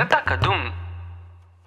takadum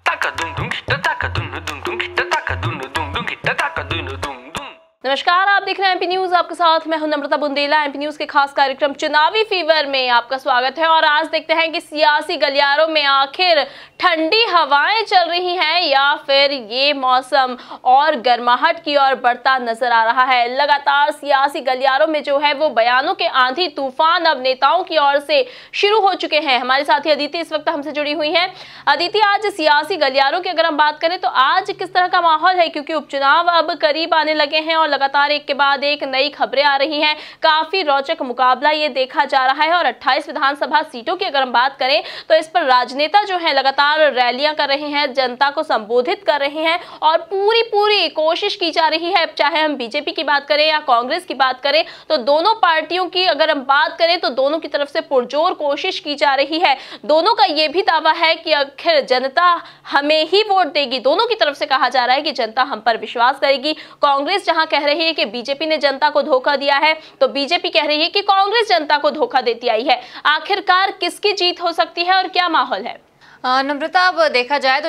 takadum dum takadum dum dum takadum dum dum takadum dum dum। नमस्कार, आप देख रहे हैं एमपी न्यूज। आपके साथ मैं हूं नम्रता बुंदेला। एमपी न्यूज के खास कार्यक्रम चुनावी फीवर में आपका स्वागत है। और आज देखते हैं कि सियासी गलियारों में आखिर ठंडी हवाएं चल रही हैं या फिर ये मौसम और गर्माहट की ओर बढ़ता नजर आ रहा है। लगातार सियासी गलियारों में जो है वो बयानों के आंधी तूफान अब नेताओं की ओर से शुरू हो चुके हैं। हमारी साथी अदिति इस वक्त हमसे जुड़ी हुई हैं। अदिति, आज सियासी गलियारों की अगर हम बात करें तो आज किस तरह का माहौल है, क्योंकि उपचुनाव अब करीब आने लगे हैं और लगातार एक के बाद एक नई खबरें आ रही हैं। काफी रोचक मुकाबला ये देखा जा रहा है और 28 विधानसभा सीटों की अगर हम बात करें तो इस पर राजनेता जो है लगातार रैलियां कर रहे हैं, जनता को संबोधित कर रहे हैं और पूरी कोशिश की जा रही है। चाहे हम बीजेपी की बात करें या कांग्रेस की बात करें तो दोनों पार्टियों की अगर हम बात करें तो दोनों की तरफ से पुरजोर कोशिश की जा रही है। दोनों का ये भी दावा है कि आखिर जनता हमें ही वोट देगी। दोनों की तरफ से कहा जा रहा है कि जनता हम पर विश्वास करेगी। कांग्रेस जहां कह रही है कि बीजेपी ने जनता को धोखा दिया है तो बीजेपी कह रही है कि कांग्रेस जनता को धोखा देती आई है। आखिरकार किसकी जीत हो सकती है और क्या माहौल है? नम्रता, अब देखा जाए तो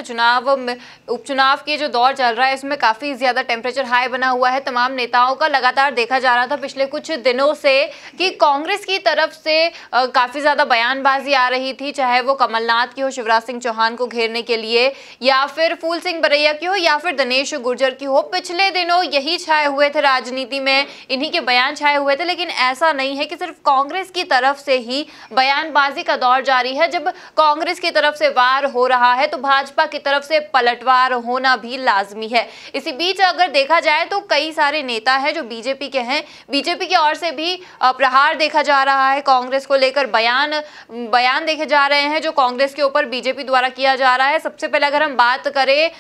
उपचुनाव के जो दौर चल रहा है इसमें काफ़ी ज़्यादा टेम्परेचर हाई बना हुआ है। तमाम नेताओं का लगातार देखा जा रहा था पिछले कुछ दिनों से कि कांग्रेस की तरफ से काफ़ी ज़्यादा बयानबाजी आ रही थी, चाहे वो कमलनाथ की हो शिवराज सिंह चौहान को घेरने के लिए, या फिर फूल सिंह बरैया की हो, या फिर दिनेश गुर्जर की हो। पिछले दिनों यही छाए हुए थे राजनीति में, इन्हीं के बयान छाए हुए थे। लेकिन ऐसा नहीं है कि सिर्फ कांग्रेस की तरफ से ही बयानबाजी का दौर जारी है। जब कांग्रेस की तरफ से हो रहा है तो भाजपा की तरफ से पलटवार होना भी लाजमी है। इसी बीच अगर देखा जाए तो कई सारे नेता हैं जो बीजेपी के हैं, बीजेपी की ओर से भी प्रहार देखा जा रहा है। कांग्रेस को लेकर बयान देखे जा रहे हैं जो कांग्रेस के ऊपर बीजेपी द्वारा किया जा रहा है। सबसे पहले अगर हम बात करें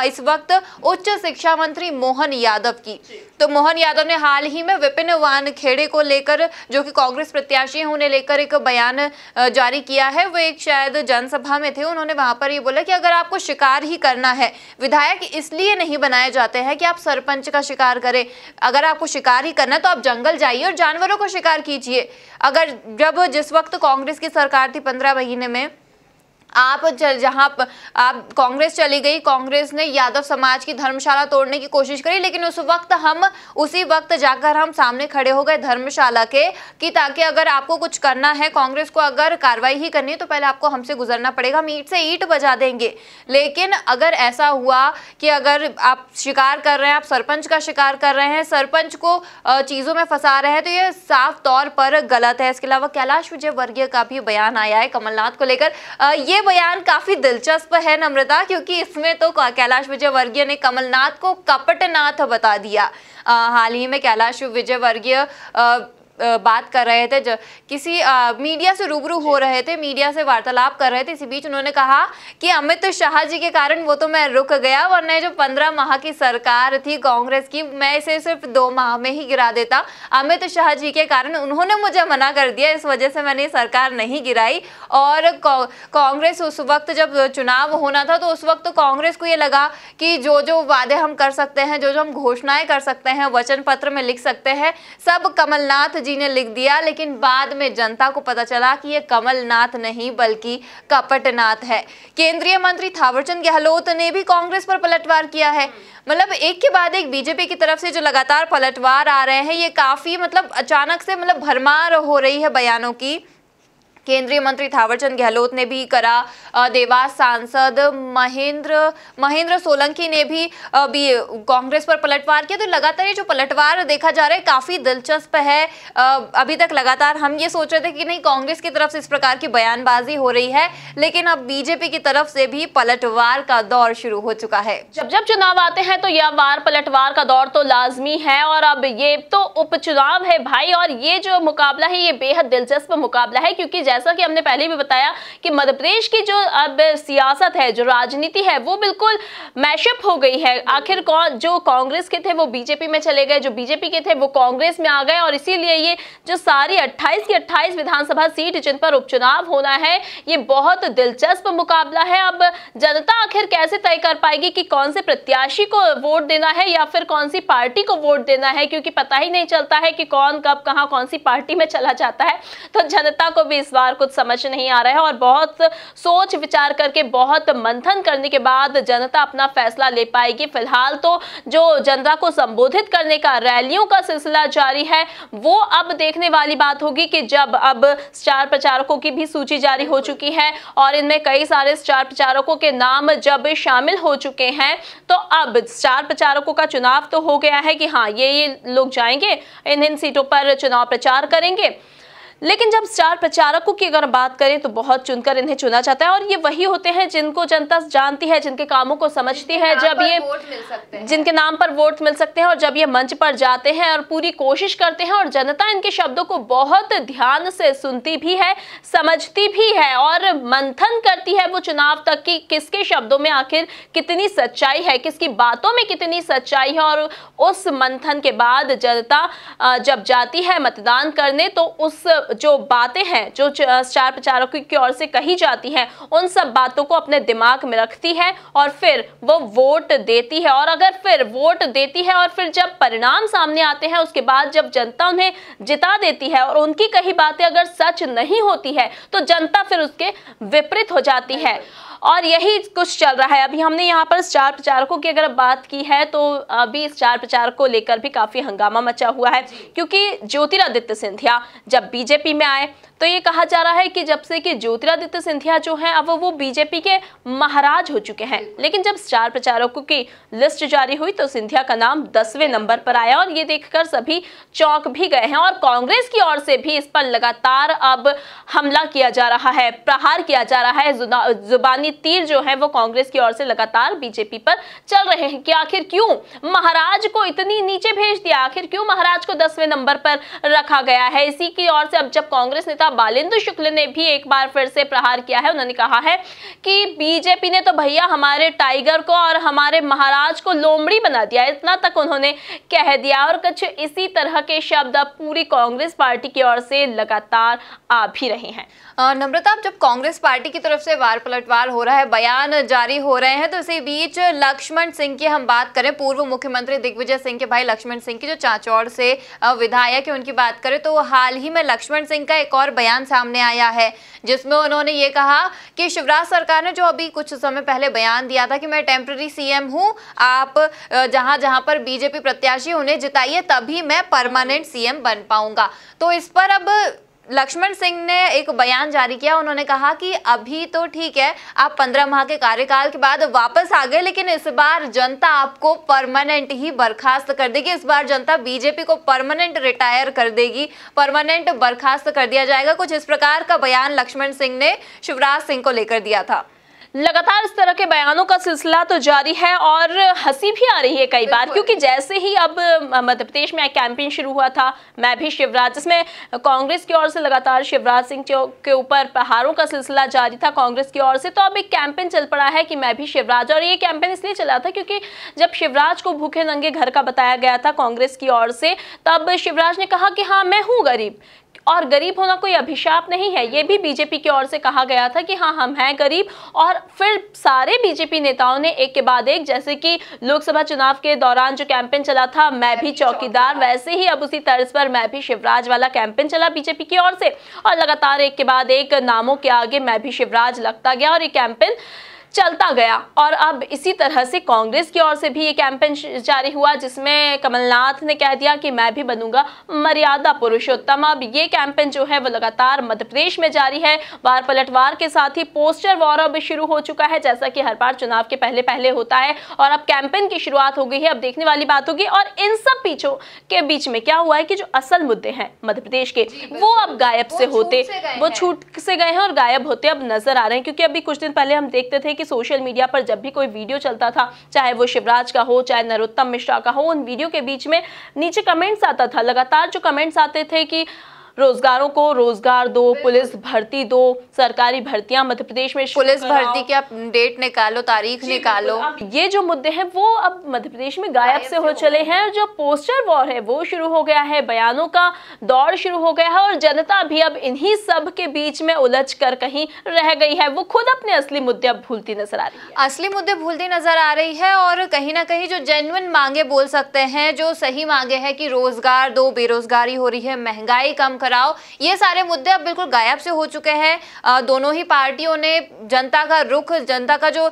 इस वक्त उच्च शिक्षा मंत्री मोहन यादव की, तो मोहन यादव ने हाल ही में विपिन वानखेड़े को लेकर, जो कि कांग्रेस प्रत्याशी हैं, उन्हें लेकर एक बयान जारी किया है। वो एक शायद जनसभा में थे, उन्होंने वहां पर ये बोला कि अगर आपको शिकार ही करना है, विधायक इसलिए नहीं बनाए जाते हैं कि आप सरपंच का शिकार करें। अगर आपको शिकार ही करना है तो आप जंगल जाइए और जानवरों को शिकार कीजिए। अगर जिस वक्त कांग्रेस की सरकार थी 15 महीने में, जहां आप कांग्रेस चली गई, कांग्रेस ने यादव समाज की धर्मशाला तोड़ने की कोशिश करी, लेकिन उसी वक्त जाकर हम सामने खड़े हो गए धर्मशाला के कि ताकि अगर आपको कुछ करना है, कांग्रेस को अगर कार्रवाई ही करनी है तो पहले आपको हमसे गुजरना पड़ेगा, हम ईंट से ईंट बजा देंगे। लेकिन अगर ऐसा हुआ कि अगर आप शिकार कर रहे हैं, आप सरपंच का शिकार कर रहे हैं, सरपंच को चीजों में फंसा रहे हैं, तो ये साफ तौर पर गलत है। इसके अलावा कैलाश विजयवर्गीय का भी बयान आया है कमलनाथ को लेकर। ये बयान काफी दिलचस्प है नम्रता, क्योंकि इसमें तो कैलाश विजयवर्गीय ने कमलनाथ को कपटनाथ बता दिया। हाल ही में कैलाश विजयवर्गीय बात कर रहे थे, किसी मीडिया से रूबरू हो रहे थे, मीडिया से वार्तालाप कर रहे थे। इसी बीच उन्होंने कहा कि अमित शाह जी के कारण वो तो मैं रुक गया, वरना जो 15 माह की सरकार थी कांग्रेस की, मैं इसे सिर्फ 2 माह में ही गिरा देता। अमित शाह जी के कारण उन्होंने मुझे मना कर दिया, इस वजह से मैंने सरकार नहीं गिराई। और कांग्रेस उस वक्त जब चुनाव होना था तो उस वक्त तो कांग्रेस को ये लगा कि जो वादे हम कर सकते हैं, जो हम घोषणाएं कर सकते हैं, वचन पत्र में लिख सकते हैं, सब कमलनाथ जी ने लिख दिया। लेकिन बाद में जनता को पता चला कि ये कमलनाथ नहीं बल्कि कपटनाथ है। केंद्रीय मंत्री थावरचंद गहलोत ने भी कांग्रेस पर पलटवार किया है। मतलब एक के बाद एक बीजेपी की तरफ से जो लगातार पलटवार आ रहे हैं, ये काफी अचानक से भरमार हो रही है बयानों की। केंद्रीय मंत्री थावरचंद गहलोत ने भी करा, देवास सांसद महेंद्र सोलंकी ने भी कांग्रेस पर पलटवार किया। तो लगातार ये जो पलटवार देखा जा रहा है काफी दिलचस्प है। अभी तक लगातार हम ये सोच रहे थे कि नहीं, कांग्रेस की तरफ से इस प्रकार की बयानबाजी हो रही है, लेकिन अब बीजेपी की तरफ से भी पलटवार का दौर शुरू हो चुका है। जब चुनाव आते हैं तो यह वार पलटवार का दौर तो लाजमी है। और अब ये तो उपचुनाव है भाई, और ये जो मुकाबला है ये बेहद दिलचस्प मुकाबला है, क्योंकि जैसा कि हमने पहले भी बताया कि मध्य प्रदेश की जो अब सियासत है, जो राजनीति है, वो बिल्कुल मैशअप हो गई है। आखिर जो कांग्रेस के थे वो बीजेपी में चले गए, जो बीजेपी के थे वो कांग्रेस में आ गए, और इसीलिए ये जो सारी 28 की 28 विधानसभा सीट जिन पर उपचुनाव होना है, ये बहुत दिलचस्प मुकाबला है। अब जनता आखिर कैसे तय कर पाएगी कि कौन से प्रत्याशी को वोट देना है या फिर कौन सी पार्टी को वोट देना है, क्योंकि पता ही नहीं चलता है कि कौन कब कहां कौन सी पार्टी में चला जाता है। तो जनता को भी इस बार कुछ समझ नहीं आ रहा है और बहुत सोच विचार करके, बहुत मंथन करने के बाद जनता अपना फैसला ले पाएगी। फिलहाल तो जो जनता को संबोधित करने का, रैलियों का सिलसिला जारी है, वो अब देखने वाली बात होगी कि जब अब स्टार प्रचारकों की भी सूची जारी हो चुकी है और इनमें कई सारे स्टार प्रचारकों के नाम जब शामिल हो चुके हैं, तो अब स्टार प्रचारकों का चुनाव तो हो गया है कि हाँ ये लोग जाएंगे, इन सीटों पर चुनाव प्रचार करेंगे। लेकिन जब स्टार प्रचारकों की अगर बात करें तो बहुत चुनकर इन्हें चुना जाता है और ये वही होते हैं जिनको जनता जानती है, जिनके कामों को समझती है, जब ये जिनके नाम पर वोट मिल सकते हैं और जब ये मंच पर जाते हैं और पूरी कोशिश करते हैं और जनता इनके शब्दों को बहुत ध्यान से सुनती भी है, समझती भी है और मंथन करती है वो चुनाव तक कि किसके शब्दों में आखिर कितनी सच्चाई है, किसकी बातों में कितनी सच्चाई है। और उस मंथन के बाद जनता जब जाती है मतदान करने तो उस जो बातें हैं जो स्टार प्रचारकों की ओर से कही जाती हैं, उन सब बातों को अपने दिमाग में रखती है और फिर वो वोट देती है। और अगर फिर वोट देती है और फिर जब परिणाम सामने आते हैं, उसके बाद जब जनता उन्हें जिता देती है और उनकी कही बातें अगर सच नहीं होती है तो जनता फिर उसके विपरीत हो जाती है। और यही कुछ चल रहा है। अभी हमने यहाँ पर स्टार प्रचारकों की अगर बात की है तो अभी स्टार प्रचारक को लेकर भी काफी हंगामा मचा हुआ है, क्योंकि ज्योतिरादित्य सिंधिया जब बीजेपी में आए तो ये कहा जा रहा है कि जब से कि ज्योतिरादित्य सिंधिया जो हैं अब वो बीजेपी के महाराज हो चुके हैं। लेकिन जब स्टार प्रचारकों की लिस्ट जारी हुई तो सिंधिया का नाम 10वें नंबर पर आया और ये देखकर सभी चौंक भी गए हैं और कांग्रेस की ओर से भी इस पर लगातार अब हमला किया जा रहा है, प्रहार किया जा रहा है। जुबानी तीर जो है वो कांग्रेस की ओर से लगातार बीजेपी पर चल रहे हैं कि आखिर क्यों महाराज को इतनी नीचे भेज दिया, आखिर क्यों महाराज को 10वें नंबर पर रखा गया है। इसी की ओर से अब जब कांग्रेस नेता बालेंद्र शुक्ल ने भी एक बार फिर से प्रहार किया है, उन्होंने कहा है कि बीजेपी ने तो भैया हमारे टाइगर को और हमारे महाराज को लोमड़ी बना दिया, इतना तक उन्होंने कह दिया। और कुछ इसी तरह के शब्द अब पूरी कांग्रेस पार्टी की ओर से लगातार आ भी रहे हैं। नम्रता, जब कांग्रेस पार्टी की तरफ से वार पलटवार हो रहा है, बयान जारी हो रहे हैं, तो इसी बीच लक्ष्मण सिंह की हम बात करें, पूर्व मुख्यमंत्री दिग्विजय सिंह के भाई लक्ष्मण सिंह की जो चांचौड़ से विधायक है, उनकी बात करें तो हाल ही में लक्ष्मण सिंह का एक और बयान सामने आया है जिसमें उन्होंने ये कहा कि शिवराज सरकार ने जो अभी कुछ समय पहले बयान दिया था कि मैं टेम्पररी सीएम हूं, आप जहां जहां पर बीजेपी प्रत्याशी उन्हें जिताइए तभी मैं परमानेंट सीएम बन पाऊंगा। तो इस पर अब लक्ष्मण सिंह ने एक बयान जारी किया। उन्होंने कहा कि अभी तो ठीक है, आप 15 माह के कार्यकाल के बाद वापस आ गए, लेकिन इस बार जनता आपको परमानेंट ही बर्खास्त कर देगी। इस बार जनता बीजेपी को परमानेंट रिटायर कर देगी, परमानेंट बर्खास्त कर दिया जाएगा। कुछ इस प्रकार का बयान लक्ष्मण सिंह ने शिवराज सिंह को लेकर दिया था। लगातार इस तरह के बयानों का सिलसिला तो जारी है और हंसी भी आ रही है कई बार, क्योंकि जैसे ही अब मध्य प्रदेश में एक कैंपेन शुरू हुआ था मैं भी शिवराज, जिसमें कांग्रेस की ओर से लगातार शिवराज सिंह के ऊपर प्रहारों का सिलसिला जारी था कांग्रेस की ओर से, तो अब एक कैंपेन चल पड़ा है कि मैं भी शिवराज। और ये कैंपेन इसलिए चला था क्योंकि जब शिवराज को भूखे नंगे घर का बताया गया था कांग्रेस की ओर से, तब शिवराज ने कहा कि हाँ मैं हूँ गरीब और गरीब होना कोई अभिशाप नहीं है। ये भी बीजेपी की ओर से कहा गया था कि हाँ हम हैं गरीब। और फिर सारे बीजेपी नेताओं ने एक के बाद एक, जैसे कि लोकसभा चुनाव के दौरान जो कैंपेन चला था मैं भी चौकीदार, वैसे ही अब उसी तर्ज पर मैं भी शिवराज वाला कैंपेन चला बीजेपी की ओर से और लगातार एक के बाद एक नामों के आगे मैं भी शिवराज लगता गया और ये कैंपेन चलता गया। और अब इसी तरह से कांग्रेस की ओर से भी ये कैंपेन जारी हुआ जिसमें कमलनाथ ने कह दिया कि मैं भी बनूंगा मर्यादा पुरुषोत्तम। अब ये कैंपेन जो है वो लगातार मध्य प्रदेश में जारी है। वार पलटवार के साथ ही पोस्टर वॉर अब शुरू हो चुका है, जैसा कि हर बार चुनाव के पहले पहले होता है और अब कैंपेन की शुरुआत हो गई है। अब देखने वाली बात होगी और इन सब पीछों के बीच में क्या हुआ है कि जो असल मुद्दे हैं मध्य प्रदेश के वो अब गायब से होते, वो छूट से गए हैं और गायब होते अब नजर आ रहे हैं। क्योंकि अभी कुछ दिन पहले हम देखते थे सोशल मीडिया पर जब भी कोई वीडियो चलता था, चाहे वो शिवराज का हो चाहे नरोत्तम मिश्रा का हो, उन वीडियो के बीच में नीचे कमेंट्स आता था। लगातार जो कमेंट्स आते थे कि रोजगारों को रोजगार दो, पुलिस भर्ती दो, सरकारी भर्तियां मध्य प्रदेश में, पुलिस भर्ती की आप डेट निकालो, तारीख निकालो। ये जो मुद्दे हैं वो अब मध्य प्रदेश में गायब से हो चले हैं। जो पोस्टर वॉर है वो शुरू हो गया है, बयानों का दौर शुरू हो गया है और जनता भी अब इन्हीं सब के बीच में उलझ कर कहीं रह गई है। वो खुद अपने असली मुद्दे अब भूलती नजर आ रही है, असली मुद्दे भूलती नजर आ रही है और कहीं ना कहीं जो जेन्युइन मांगे बोल सकते हैं, जो सही मांगे हैं कि रोजगार दो, बेरोजगारी हो रही है, महंगाई कम कराओ, ये सारे मुद्दे अब बिल्कुल गायब से हो चुके हैं। दोनों ही पार्टियों ने जनता का रुख, जनता का जो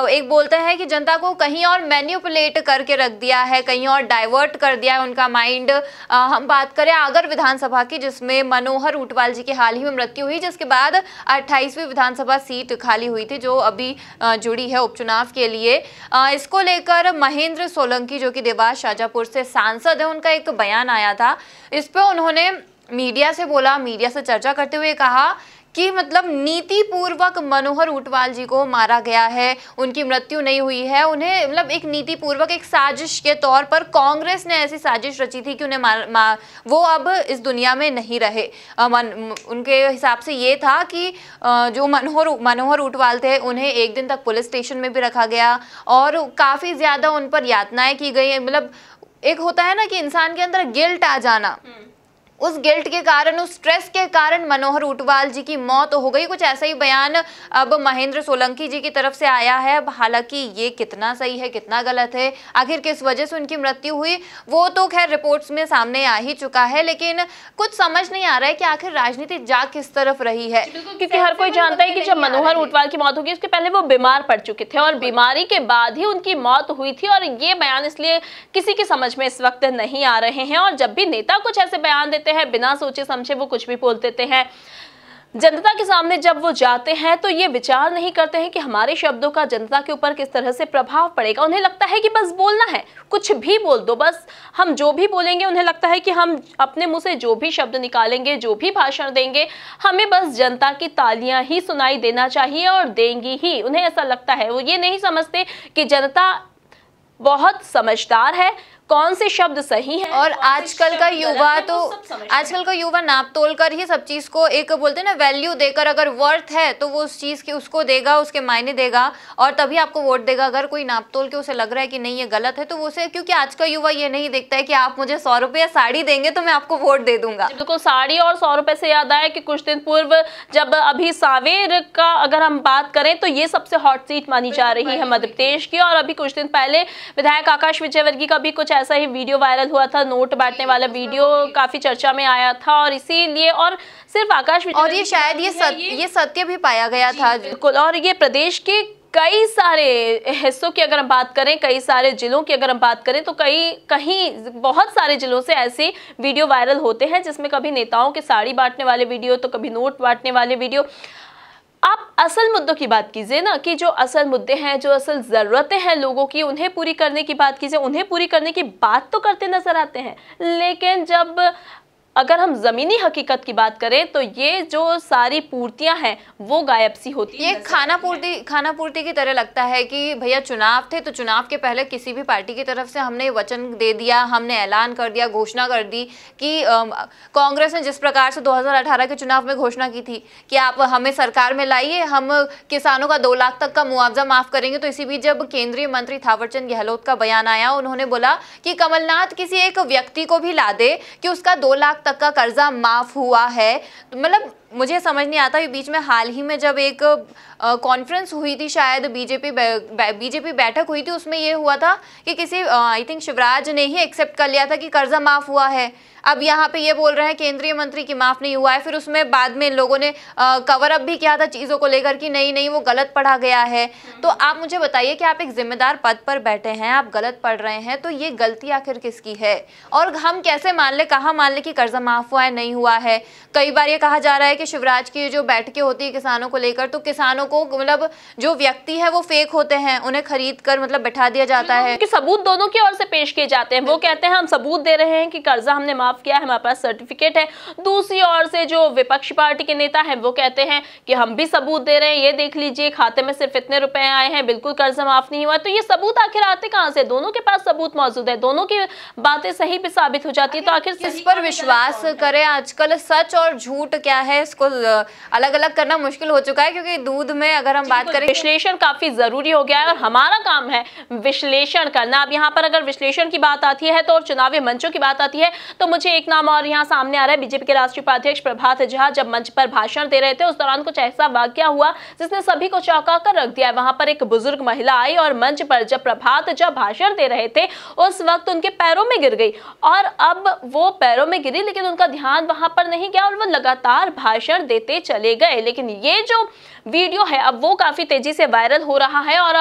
एक बोलते हैं कि जनता को कहीं और मैनिपुलेट करके रख दिया है, कहीं और डाइवर्ट कर दिया है उनका माइंड। हम बात करें आगर विधानसभा की, जिसमें मनोहर ऊंटवाल जी की हाल ही में मृत्यु हुई, जिसके बाद 28वीं विधानसभा सीट खाली हुई थी जो अभी जुड़ी है उपचुनाव के लिए। इसको लेकर महेंद्र सोलंकी जो कि देवास शाजापुर से सांसद है, उनका एक बयान आया था। इस पे उन्होंने मीडिया से बोला, मीडिया से चर्चा करते हुए कहा कि मतलब नीति पूर्वक मनोहर ऊंटवाल जी को मारा गया है, उनकी मृत्यु नहीं हुई है, उन्हें मतलब एक नीति पूर्वक एक साजिश के तौर पर कांग्रेस ने ऐसी साजिश रची थी कि उन्हें वो अब इस दुनिया में नहीं रहे। उनके हिसाब से ये था कि जो मनोहर ऊंटवाल थे उन्हें एक दिन तक पुलिस स्टेशन में भी रखा गया और काफ़ी ज़्यादा उन पर यातनाएं की गई। मतलब एक होता है ना कि इंसान के अंदर गिल्ट आ जाना, उस गिल्ट के कारण, उस स्ट्रेस के कारण मनोहर ऊंटवाल जी की मौत हो गई। कुछ ऐसा ही बयान अब महेंद्र सोलंकी जी की तरफ से आया है। अब हालांकि ये कितना सही है, कितना गलत है, आखिर किस वजह से उनकी मृत्यु हुई, वो तो खैर रिपोर्ट्स में सामने आ ही चुका है, लेकिन कुछ समझ नहीं आ रहा है कि आखिर राजनीति जा किस तरफ रही है। क्योंकि हर कोई जानता है कि जब मनोहर ऊंटवाल की मौत होगी उसके पहले वो बीमार पड़ चुके थे और बीमारी के बाद ही उनकी मौत हुई थी। और ये बयान इसलिए किसी की समझ में इस वक्त नहीं आ रहे हैं। और जब भी नेता कुछ ऐसे बयान देते हैं, बिना सोचे समझे वो कुछ भी बोल देते हैं। जनता के सामने जब वो जाते हैं तो ये विचार नहीं करते हैं कि हमारे शब्दों का जनता के ऊपर किस तरह से प्रभाव पड़ेगा। उन्हें लगता है कि बस बोलना है, कुछ भी बोल दो, बस हम जो भी बोलेंगे, उन्हें लगता है कि हम अपने मुंह से जो भी शब्द निकालेंगे, जो भी भाषण देंगे, हमें बस जनता की तालियां ही सुनाई देना चाहिए और देंगी ही। उन्हें ऐसा लगता है, वो ये नहीं समझते कि जनता बहुत समझदार है, कौन से शब्द सही हैं और आजकल का युवा नाप तोल कर ही सब चीज को, एक बोलते हैं ना वैल्यू देकर, अगर वर्थ है तो वो उस चीज की उसको देगा, उसके मायने देगा और तभी आपको वोट देगा। अगर कोई नाप तोल के उसे लग रहा है कि नहीं ये गलत है तो वो उसे, क्योंकि आज का युवा ये नहीं देखता है कि आप मुझे 100 रुपये साड़ी देंगे तो मैं आपको वोट दे दूंगा। बिल्कुल, साड़ी और 100 रुपए से याद आया कि कुछ दिन पूर्व जब अभी सांवेर का अगर हम बात करें तो ये सबसे हॉट सीट मानी जा रही है मध्य प्रदेश की। और अभी कुछ दिन पहले विधायक आकाश विजयवर्गीय का भी कुछ ऐसा ही वीडियो वायरल हुआ था, नोट बांटने वाला वीडियो काफी चर्चा में आया था। और इसीलिए, और सिर्फ आकाश और ये शायद ये सत्य भी पाया गया था। बिल्कुल, और ये प्रदेश के कई सारे हिस्सों की अगर हम बात करें, कई सारे जिलों की अगर हम बात करें तो कहीं बहुत सारे जिलों से ऐसे वीडियो वायरल होते हैं जिसमें कभी नेताओं के साड़ी बांटने वाले वीडियो तो कभी नोट बांटने वाले वीडियो। आप असल मुद्दों की बात कीजिए ना, कि जो असल मुद्दे हैं, जो असल ज़रूरतें हैं लोगों की, उन्हें पूरी करने की बात कीजिए। उन्हें पूरी करने की बात तो करते नजर आते हैं, लेकिन जब अगर हम ज़मीनी हकीकत की बात करें तो ये जो सारी पूर्तियां हैं वो गायब सी होती है। ये खाना पूर्ति की तरह लगता है कि भैया चुनाव थे तो चुनाव के पहले किसी भी पार्टी की तरफ से हमने वचन दे दिया, हमने ऐलान कर दिया, घोषणा कर दी कि कांग्रेस ने जिस प्रकार से 2018 के चुनाव में घोषणा की थी कि आप हमें सरकार में लाइए, हम किसानों का 2 लाख तक का मुआवजा माफ करेंगे। तो इसी बीच जब केंद्रीय मंत्री थावरचंद गहलोत का बयान आया, उन्होंने बोला कि कमलनाथ किसी एक व्यक्ति को भी ला दे कि उसका 2 लाख तक का कर्जा माफ हुआ है। तो मतलब मुझे समझ नहीं आता। बीच में हाल ही में जब एक कॉन्फ्रेंस हुई थी, शायद बीजेपी बैठक हुई थी, उसमें ये हुआ था कि किसी आई थिंक शिवराज ने ही एक्सेप्ट कर लिया था कि कर्जा माफ हुआ है। अब यहाँ पे ये बोल रहे हैं केंद्रीय मंत्री की माफ नहीं हुआ है। फिर उसमें बाद में लोगों ने कवर अप भी किया था चीज़ों को लेकर कि नहीं वो गलत पढ़ा गया है। तो आप मुझे बताइए कि आप एक जिम्मेदार पद पर बैठे हैं, आप गलत पढ़ रहे हैं, तो ये गलती आखिर किसकी है? और हम कैसे मान ले, कहाँ मान ले कि कर्जा माफ हुआ है, नहीं हुआ है? कई बार ये कहा जा रहा है कि शिवराज की जो बैठकें होती है किसानों को लेकर, तो किसानों को मतलब जो व्यक्ति है वो फेक होते हैं, उन्हें खरीद कर मतलब बैठा दिया जाता है कि सबूत दोनों की ओर से पेश किए जाते हैं। वो कहते हैं हम सबूत दे रहे हैं कि कर्जा हमने माफ किया है, हमारे पास सर्टिफिकेट है। दूसरी ओर से जो विपक्षी पार्टी के नेता हैं वो कहते हैं कि हम भी सबूत दे रहे हैं, ये देख लीजिए खाते में सिर्फ इतने रुपए आए हैं, बिल्कुल कर्जा माफ नहीं हुआ। तो ये सबूत आखिर आते कहां से? दोनों के पास सबूत मौजूद है, दोनों की बातें सही भी साबित हो जाती है। तो आखिर किस पर विश्वास करें? आजकल सच और झूठ क्या है, इसको अलग अलग करना मुश्किल हो चुका है, क्योंकि दूध में अगर हम बात करें विश्लेषण काफी जरूरी हो गया है और हमारा काम है विश्लेषण करना। अब यहाँ पर अगर विश्लेषण की बात आती है तो और चुनावी मंचों की बात आती है तो मुझे एक नाम और यहाँ सामने आ रहा है। बीजेपी के राष्ट्रीय उपाध्यक्ष प्रभात झा जब मंच पर भाषण दे रहे थे उस दौरान कुछ ऐसा वाकया हुआ जिसने सभी को चौंका कर रख दिया। वहां पर एक बुजुर्ग महिला आई और मंच पर जब प्रभात झा भाषण दे रहे थे उस वक्त उनके पैरों में गिर गई और अब वो पैरों में गिरी लेकिन उनका ध्यान वहां पर नहीं गया और वो लगातार भाषण देते चले गए। लेकिन ये जो वीडियो है अब वो काफी तेजी से वायरल हो रहा है और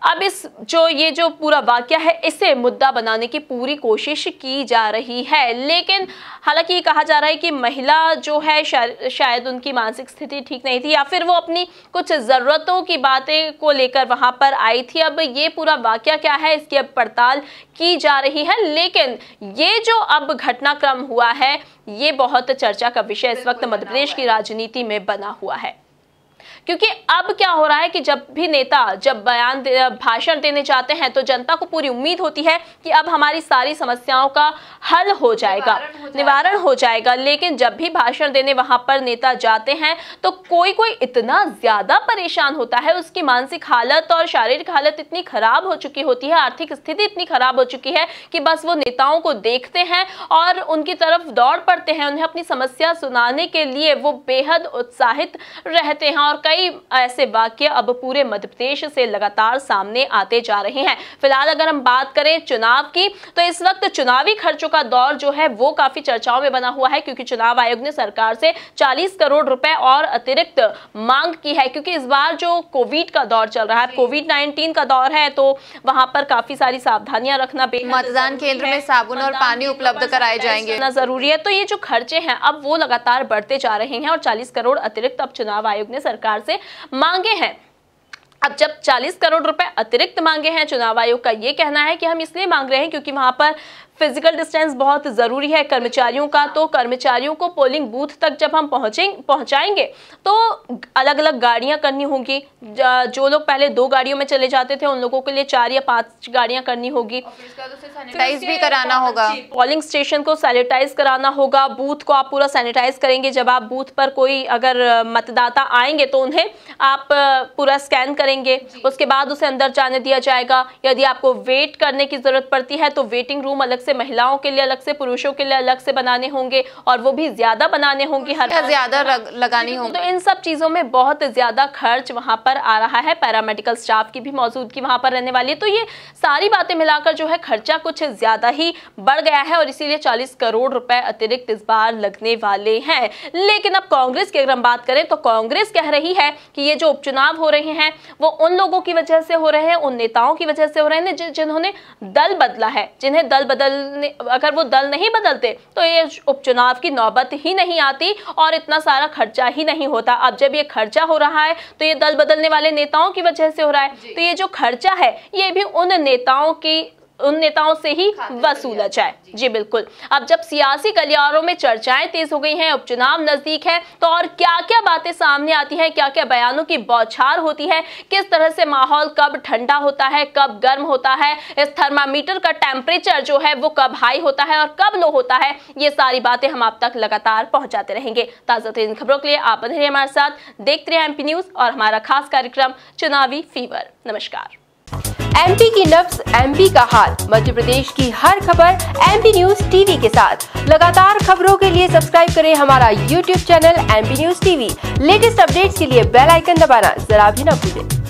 अब इस ये जो पूरा वाकया है इसे मुद्दा बनाने की पूरी कोशिश की जा रही है। लेकिन हालांकि ये कहा जा रहा है कि महिला जो है शायद उनकी मानसिक स्थिति ठीक नहीं थी या फिर वो अपनी कुछ ज़रूरतों की बातें को लेकर वहां पर आई थी। अब ये पूरा वाकया क्या है इसकी अब पड़ताल की जा रही है। लेकिन ये जो अब घटनाक्रम हुआ है ये बहुत चर्चा का विषय इस वक्त मध्य प्रदेश की राजनीति में बना हुआ है, क्योंकि अब क्या हो रहा है कि जब भी नेता जब भाषण देने जाते हैं तो जनता को पूरी उम्मीद होती है कि अब हमारी सारी समस्याओं का हल हो जाएगा, निवारण हो जाएगा। लेकिन जब भी भाषण देने वहां पर नेता जाते हैं तो कोई इतना ज्यादा परेशान होता है, उसकी मानसिक हालत और शारीरिक हालत इतनी खराब हो चुकी होती है, आर्थिक स्थिति इतनी खराब हो चुकी है कि बस वो नेताओं को देखते हैं और उनकी तरफ दौड़ पड़ते हैं, उन्हें अपनी समस्या सुनाने के लिए वो बेहद उत्साहित रहते हैं। और कई ऐसे वाक्य अब पूरे मध्य प्रदेश से लगातार सामने आते जा रहे हैं। फिलहाल अगर हम बात करें चुनाव की तो इस वक्त चुनावी खर्चों का दौर जो है वो काफी चर्चाओं में बना हुआ है, क्योंकि चुनाव आयोग ने सरकार से 40 करोड़ रुपए और अतिरिक्त मांग की है, क्योंकि इस बार जो कोविड का दौर चल रहा है, कोविड-19 का दौर है, तो वहां पर काफी सारी सावधानियां रखना, मतदान केंद्र में साबुन और पानी उपलब्ध कराए जाएंगे, जरूरी है। तो ये जो खर्चे हैं अब वो लगातार बढ़ते जा रहे हैं और 40 करोड़ अतिरिक्त अब चुनाव आयोग ने सरकार से मांगे हैं। अब जब 40 करोड़ रुपए अतिरिक्त मांगे हैं, चुनाव आयोग का ये कहना है कि हम इसलिए मांग रहे हैं क्योंकि वहां पर फिजिकल डिस्टेंस बहुत जरूरी है कर्मचारियों का, तो कर्मचारियों को पोलिंग बूथ तक जब हम पहुंचाएंगे तो अलग अलग गाड़ियां करनी होंगी। जो लोग पहले 2 गाड़ियों में चले जाते थे उन लोगों के लिए 4 या 5 गाड़ियां करनी होगी, सैनिटाइज भी कराना होगा, पोलिंग स्टेशन को सैनिटाइज कराना होगा, बूथ को आप पूरा सैनिटाइज करेंगे। जब आप बूथ पर कोई अगर मतदाता आएंगे तो उन्हें आप पूरा स्कैन करेंगे, उसके बाद उसे अंदर जाने दिया जाएगा। यदि आपको वेट करने की जरूरत पड़ती है तो वेटिंग रूम अलग से महिलाओं के लिए अलग से, पुरुषों के लिए अलग से बनाने होंगे और वो भी ज्यादा बनाने होंगे, ज्यादा लगानी होंगी। तो इन सब चीजों में बहुत ज्यादा खर्च वहां पर आ रहा है। पैरामेडिकल स्टाफ की भी मौजूदगी वहां पर रहने वाली है, तो ये सारी बातें मिलाकर जो है खर्चा कुछ ज्यादा ही बढ़ गया है और इसीलिए 40 करोड़ रुपए अतिरिक्त इस बार लगने वाले हैं। लेकिन अब कांग्रेस की अगर हम बात करें तो कांग्रेस कह रही है कि ये जो उपचुनाव हो रहे हैं वो उन लोगों की वजह से हो रहे हैं, उन नेताओं की वजह से हो रहे हैं जिन्होंने दल बदला है, जिन्हें दल अगर वो दल नहीं बदलते तो ये उपचुनाव की नौबत ही नहीं आती और इतना सारा खर्चा ही नहीं होता। अब जब ये खर्चा हो रहा है तो ये दल बदलने वाले नेताओं की वजह से हो रहा है, तो ये जो खर्चा है ये भी उन नेताओं से ही वसूला जाए। जी बिल्कुल। अब जब सियासी गलियारों में चर्चाएं तेज हो गई हैं, उपचुनाव नजदीक है, तो और क्या क्या बातें सामने आती हैं, क्या क्या बयानों की बौछार होती है, किस तरह से माहौल कब ठंडा होता है, कब गर्म होता है, इस थर्मामीटर का टेम्परेचर जो है वो कब हाई होता है और कब लो होता है, ये सारी बातें हम आप तक लगातार पहुंचाते रहेंगे। ताजा तरीन खबरों के लिए आप बने रहिए हमारे साथ, देखते रहिए एमपी न्यूज और हमारा खास कार्यक्रम चुनावी फीवर। नमस्कार। एमपी की नब्ज, एमपी का हाल, मध्य प्रदेश की हर खबर एमपी न्यूज टीवी के साथ। लगातार खबरों के लिए सब्सक्राइब करें हमारा YouTube channel MP news TV. Latest updates के लिए बेल आइकन दबाना जरा भी न भूलें।